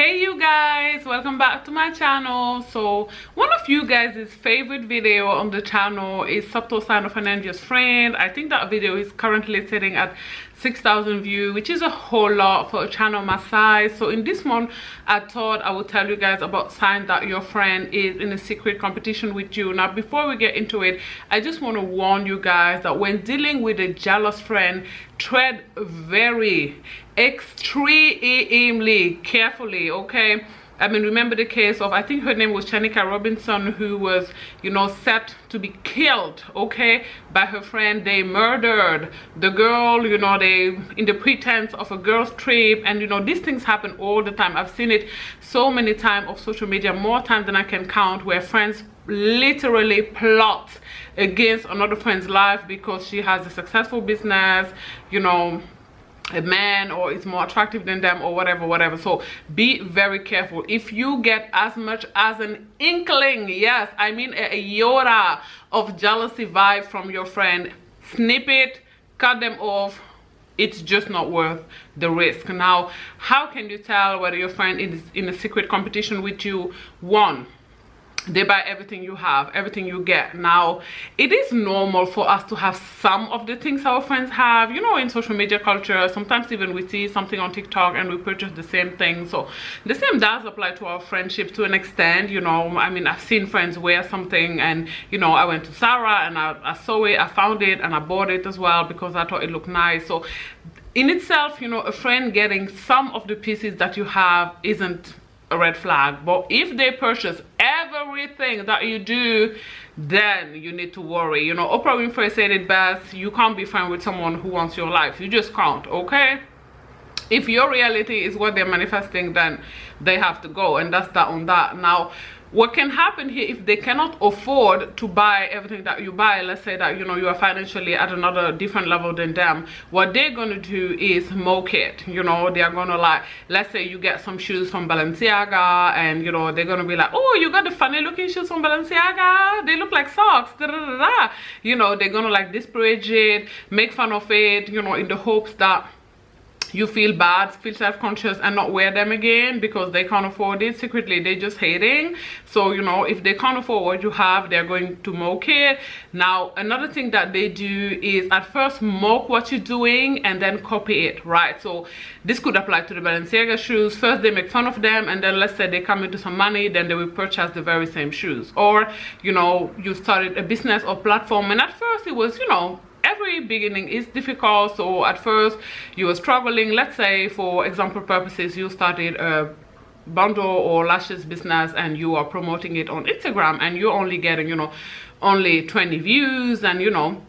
Hey you guys, welcome back to my channel. So one of you guys' favorite video on the channel is Subtle Sign of an Envious Friend. I think that video is currently sitting at 6,000 views, which is a whole lot for a channel my size. So in this one I thought I would tell you guys about signs that your friend is in a secret competition with you. Now before we get into it, I just want to warn you guys that when dealing with a jealous friend, tread very extremely carefully, okay? I mean, remember the case of, I think her name was Shanika Robinson, who was, you know, set to be killed, okay, by her friend. They murdered the girl, you know, they in the pretense of a girl's trip. And you know, these things happen all the time. I've seen it so many times on social media, more times than I can count, where friends literally plot against another friend's life because she has a successful business, you know, a man, or is more attractive than them, or whatever. So be very careful. If you get as much as an inkling, yes, I mean a iota of jealousy vibe from your friend, snip it, cut them off. It's just not worth the risk. Now, how can you tell whether your friend is in a secret competition with you? One, they buy everything you have, everything you get. Now, it is normal for us to have some of the things our friends have. You know, in social media culture, sometimes even we see something on TikTok and we purchase the same thing. So the same does apply to our friendships to an extent. You know, I mean, I've seen friends wear something and, you know, I went to Zara and I saw it, I found it, and I bought it as well because I thought it looked nice. So in itself, you know, a friend getting some of the pieces that you have isn't a red flag. But if they purchase everything that you do, then you need to worry. You know, Oprah Winfrey said it best: you can't be friends with someone who wants your life. You just can't, okay? If your reality is what they're manifesting, then they have to go, and that's that on that. Now, what can happen here, if they cannot afford to buy everything that you buy, let's say that, you know, you are financially at another different level than them, what they're going to do is mock it. You know, they're going to, like, let's say you get some shoes from Balenciaga, and, you know, they're going to be like, oh, you got the funny looking shoes from Balenciaga, they look like socks, da, da, da, da. You know, they're going to, like, disparage it, make fun of it, you know, in the hopes that you feel bad, feel self-conscious, and not wear them again because they can't afford it. Secretly, they're just hating. So, you know, if they can't afford what you have, they're going to mock it. Now, another thing that they do is at first mock what you're doing and then copy it, right? So this could apply to the Balenciaga shoes. First, they make fun of them, and then let's say they come into some money, then they will purchase the very same shoes. Or, you know, you started a business or platform, and at first it was, you know, every beginning is difficult. So at first you were struggling. Let's say, for example purposes, you started a bundle or lashes business and you are promoting it on Instagram, and you're only getting, you know, only 20 views, and, you know,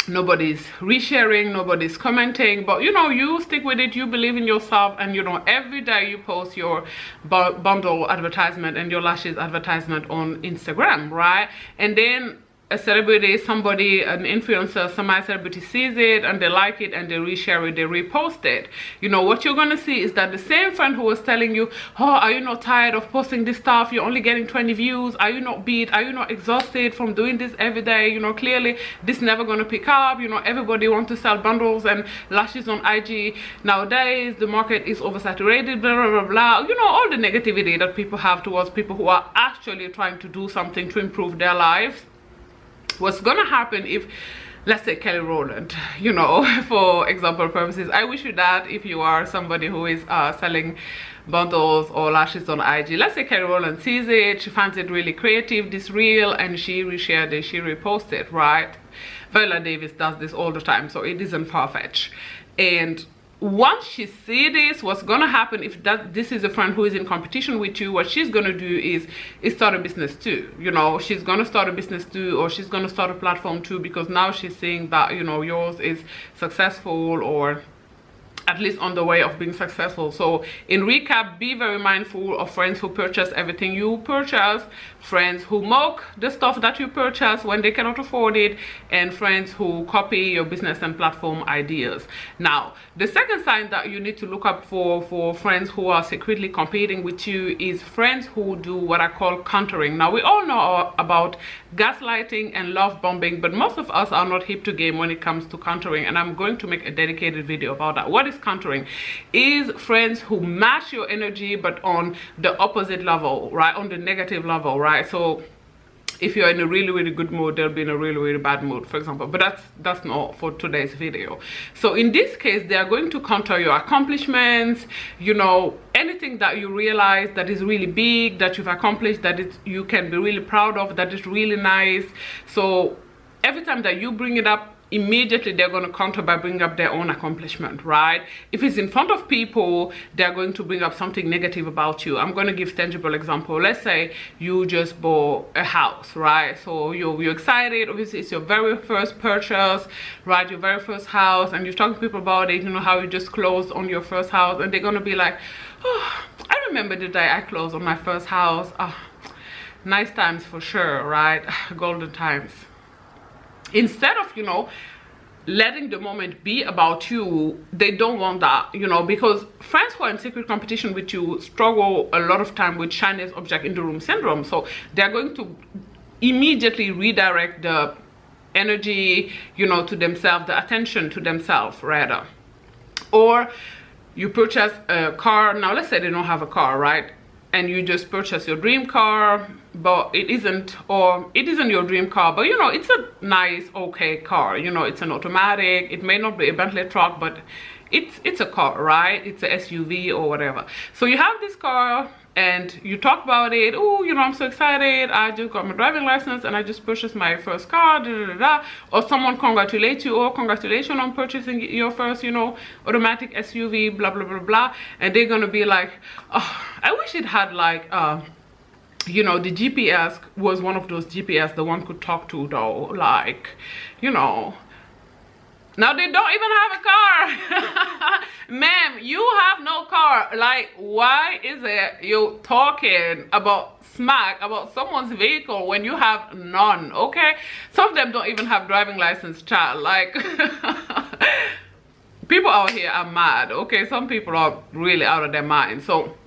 nobody's resharing, nobody's commenting, but, you know, you stick with it, you believe in yourself, and, you know, every day you post your bundle advertisement and your lashes advertisement on Instagram, right? And then a celebrity, somebody, an influencer, semi-celebrity sees it and they like it and they reshare it, they repost it. You know, what you're gonna see is that the same friend who was telling you, oh, are you not tired of posting this stuff? You're only getting 20 views. Are you not beat? Are you not exhausted from doing this every day? You know, clearly this never gonna pick up. You know, everybody wants to sell bundles and lashes on IG nowadays. The market is oversaturated, blah, blah, blah, blah. You know, all the negativity that people have towards people who are actually trying to do something to improve their lives. What's gonna happen if, let's say, Kelly Rowland, you know, for example purposes, I wish you that if you are somebody who is selling bundles or lashes on IG. Let's say Kelly Rowland sees it, she finds it really creative, this reel, and she reshared it, she reposted it, right? Viola Davis does this all the time, so it isn't far-fetched. And once she sees this, what's gonna happen, if this is a friend who is in competition with you, what she's gonna do is start a business too. You know, she's gonna start a business too, or she's gonna start a platform too, because now she's seeing that, you know, yours is successful, or at least on the way of being successful. So in recap, be very mindful of friends who purchase everything you purchase, friends who mock the stuff that you purchase when they cannot afford it, and friends who copy your business and platform ideas. Now, the second sign that you need to look up for friends who are secretly competing with you is friends who do what I call countering. Now, we all know about gaslighting and love bombing, but most of us are not hip to game when it comes to countering, and I'm going to make a dedicated video about that. What is countering is friends who match your energy but on the opposite level, right, on the negative level, right? So if you're in a really, really good mood, they'll be in a really, really bad mood, for example. But that's not for today's video. So in this case, they are going to counter your accomplishments, you know, anything that you realize that is really big, that you've accomplished, that you can be really proud of, that is really nice. So every time that you bring it up, immediately they're going to counter by bringing up their own accomplishment, right? If it's in front of people, they're going to bring up something negative about you. I'm going to give tangible example. Let's say you just bought a house, right? So you're excited. Obviously, it's your very first purchase, right? Your very first house, and you're talking to people about it, you know, how you just closed on your first house, and they're going to be like, oh, I remember the day I closed on my first house. Oh, nice times for sure, right? Golden times. Instead of, you know, letting the moment be about you, they don't want that, you know, because friends who are in secret competition with you struggle a lot of time with shiniest object in the room syndrome. So they're going to immediately redirect the energy, you know, to themselves, the attention to themselves rather. Or you purchase a car. Now let's say they don't have a car, right? And you just purchase your dream car, but it isn't, or it isn't your dream car, but you know, it's a nice, okay car. You know, it's an automatic. It may not be a Bentley truck, but it's a car, right? It's a SUV or whatever. So you have this car and you talk about it. Oh, you know, I'm so excited. I just got my driving license and I just purchased my first car, da, da, da, da. Or someone congratulates you, or congratulations on purchasing your first, you know, automatic SUV, blah, blah, blah, blah. And they're going to be like, oh, I wish it had like, you know, the GPS was one of those GPS the one could talk to though, like, you know. Now they don't even have a car. Ma'am, you have no car. Like, why is it you're talking about smack about someone's vehicle when you have none? Okay, some of them don't even have driving license, child. Like, people out here are mad. Okay, some people are really out of their mind. So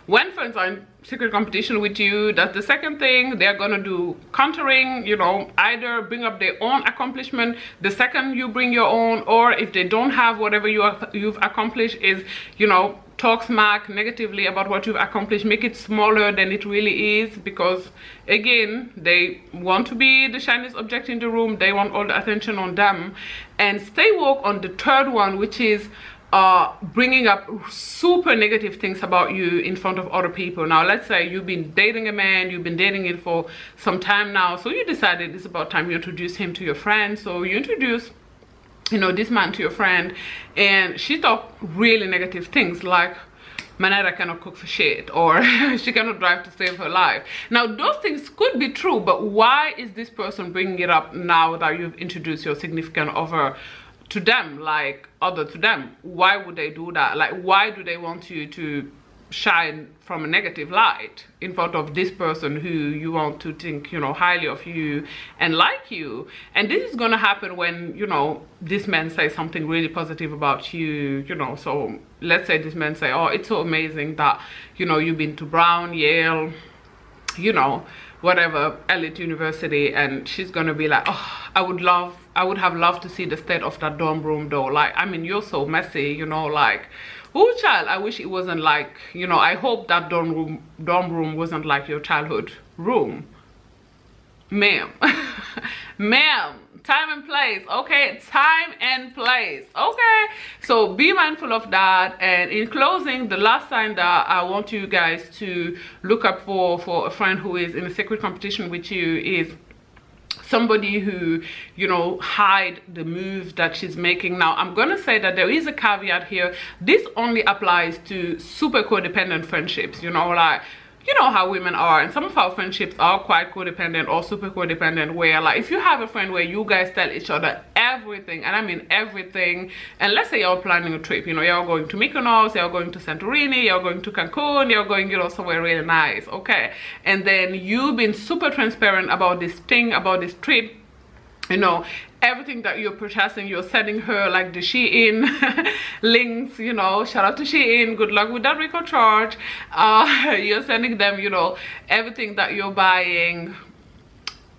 when friends are in secret competition with you, that's the second thing they're gonna do, countering, you know, either bring up their own accomplishment the second you bring your own, or if they don't have whatever you've accomplished, is, you know, talk smack negatively about what you've accomplished, make it smaller than it really is, because again, they want to be the shiniest object in the room, they want all the attention on them. And stay woke on the third one, which is bringing up super negative things about you in front of other people. Now let's say you've been dating a man, you've been dating it for some time now, so you decided it's about time you introduce him to your friend. So you introduce, you know, this man to your friend, and she talked really negative things like, Manetta cannot cook for shit, or she cannot drive to save her life. Now those things could be true, but why is this person bringing it up now that you've introduced your significant other to them, like other to them? Why would they do that? Like, why do they want you to shine from a negative light in front of this person who you want to think, you know, highly of you and like you? And this is gonna happen when, you know, this man says something really positive about you, you know. So let's say this man say, oh, it's so amazing that, you know, you've been to Brown, Yale, you know, whatever, elite university, and she's gonna be like, oh, I would have loved to see the state of that dorm room though. Like, I mean, you're so messy, you know, like, oh child, I wish it wasn't like, you know, I hope that dorm room wasn't like your childhood room. Ma'am. Ma'am, time and place, okay? Time and place, okay? So be mindful of that. And in closing, the last sign that I want you guys to look up for a friend who is in a secret competition with you is somebody who, you know, hide the moves that she's making. Now I'm gonna say that there is a caveat here. This only applies to super codependent friendships, you know, like, you know how women are, and some of our friendships are quite codependent or super codependent, where like if you have a friend where you guys tell each other everything, and I mean everything, and let's say you're planning a trip, you know, you're going to Mykonos, you're going to Santorini, you're going to Cancun, you're going, you know, somewhere really nice, okay, and then you've been super transparent about this thing, about this trip, you know, everything that you're purchasing, you're sending her like the Shein links, you know, shout out to Shein, good luck with that record charge. You're sending them, you know, everything that you're buying.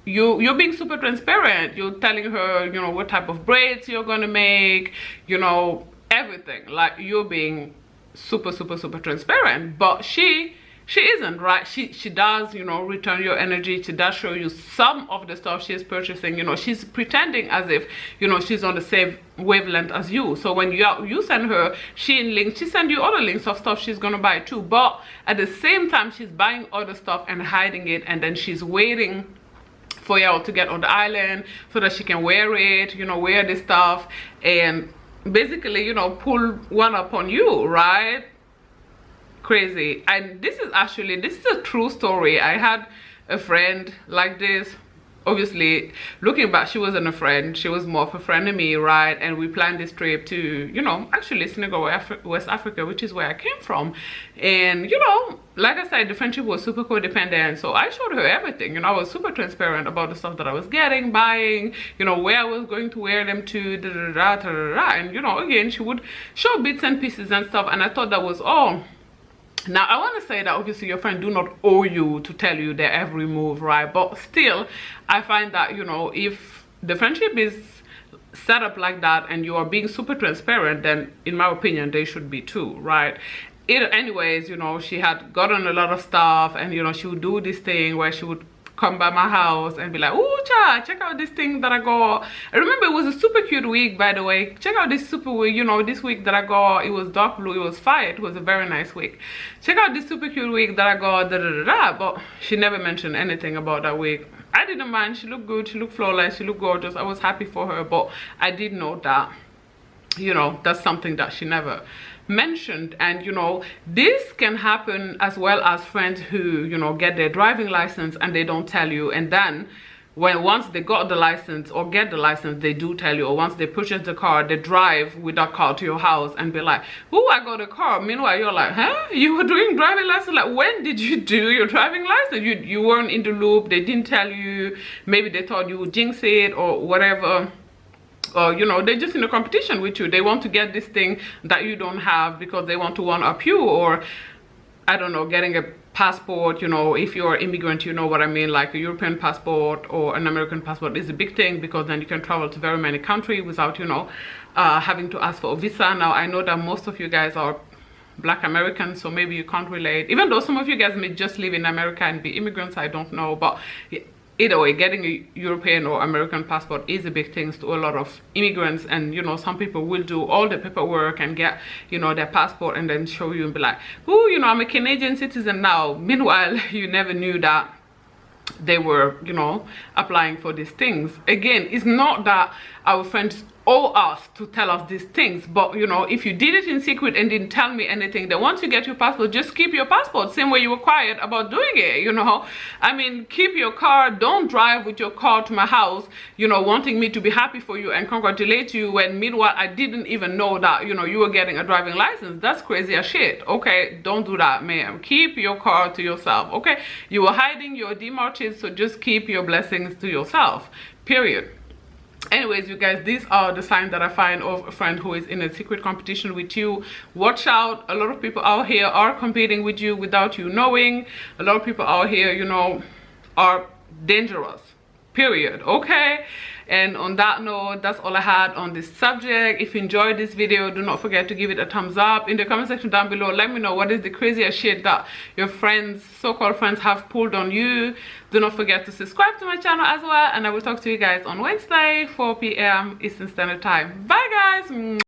You're being super transparent. You're telling her, you know, what type of braids you're gonna make, you know, everything, like you're being super transparent. But she isn't, right? She does, you know, return your energy. She does show you some of the stuff she's purchasing. You know, she's pretending as if, you know, she's on the same wavelength as you. So when you send her Shein links, she send you other links of stuff she's gonna buy too. But at the same time, she's buying other stuff and hiding it, and then she's waiting for y'all to get on the island so that she can wear it, you know, wear this stuff and basically, you know, pull one up on you, right? Crazy. And this is a true story. I had a friend like this. Obviously, looking back, she wasn't a friend. She was more of a friend to me, right? And we planned this trip to, you know, actually Senegal, West Africa, which is where I came from. And, you know, like I said, the friendship was super codependent. So I showed her everything. You know, I was super transparent about the stuff that I was getting, buying, you know, where I was going to wear them to, da da da da da da. And, you know, again, she would show bits and pieces and stuff. And I thought that was all. Now, I want to say that obviously your friend do not owe you to tell you their every move, right? But still, I find that, you know, if the friendship is set up like that and you are being super transparent, then in my opinion, they should be too, right? Anyways, you know, she had gotten a lot of stuff, and, you know, she would do this thing where she would come by my house and be like, oh cha, check out this thing that I got. I remember it was a super cute wig, by the way. Check out this super wig, you know, this wig that I got. It was dark blue, it was fire, it was a very nice wig. Check out this super cute wig that I got, da da da da. But she never mentioned anything about that wig. I didn't mind. She looked good, she looked flawless, she looked gorgeous. I was happy for her, but I did know that, you know, that's something that she never mentioned. And, you know, this can happen as well as friends who, you know, get their driving license and they don't tell you, and then once they got the license or get the license, they do tell you. Or once they purchase the car, they drive with that car to your house and be like, oh, I got a car. Meanwhile, you're like, huh? You were doing driving license? Like, when did you do your driving license? You weren't in the loop. They didn't tell you. Maybe they thought you would jinx it or whatever. Or, you know, they're just in a competition with you. They want to get this thing that you don't have because they want to one-up you. Or, I don't know, getting a passport, you know, if you're an immigrant, you know what I mean, like a European passport or an American passport is a big thing, because then you can travel to very many countries without, you know, having to ask for a visa. Now, I know that most of you guys are Black Americans, so maybe you can't relate, even though some of you guys may just live in America and be immigrants. I don't know, but either way, getting a European or American passport is a big thing to a lot of immigrants. And, you know, some people will do all the paperwork and get, you know, their passport and then show you and be like, oh, you know, I'm a Canadian citizen now. Meanwhile, you never knew that they were, you know, applying for these things. Again, it's not that our friends owe us to tell us these things, but, you know, if you did it in secret and didn't tell me anything, then once you get your passport, just keep your passport, same way you were quiet about doing it, you know. I mean, keep your car. Don't drive with your car to my house, you know, wanting me to be happy for you and congratulate you when meanwhile I didn't even know that, you know, you were getting a driving license. That's crazy as shit. Okay, don't do that, ma'am. Keep your car to yourself. Okay, you were hiding your demarches, so just keep your blessings to yourself, period. Anyways, you guys, these are the signs that I find of a friend who is in a secret competition with you. Watch out. A lot of people out here are competing with you without you knowing. A lot of people out here, you know, are dangerous, period. Okay, and on that note, that's all I had on this subject. If you enjoyed this video, do not forget to give it a thumbs up. In the comment section down below, let me know what is the craziest shit that your friends, so-called friends, have pulled on you. Do not forget to subscribe to my channel as well, and I will talk to you guys on Wednesday, 4 p.m. Eastern Standard Time. Bye guys.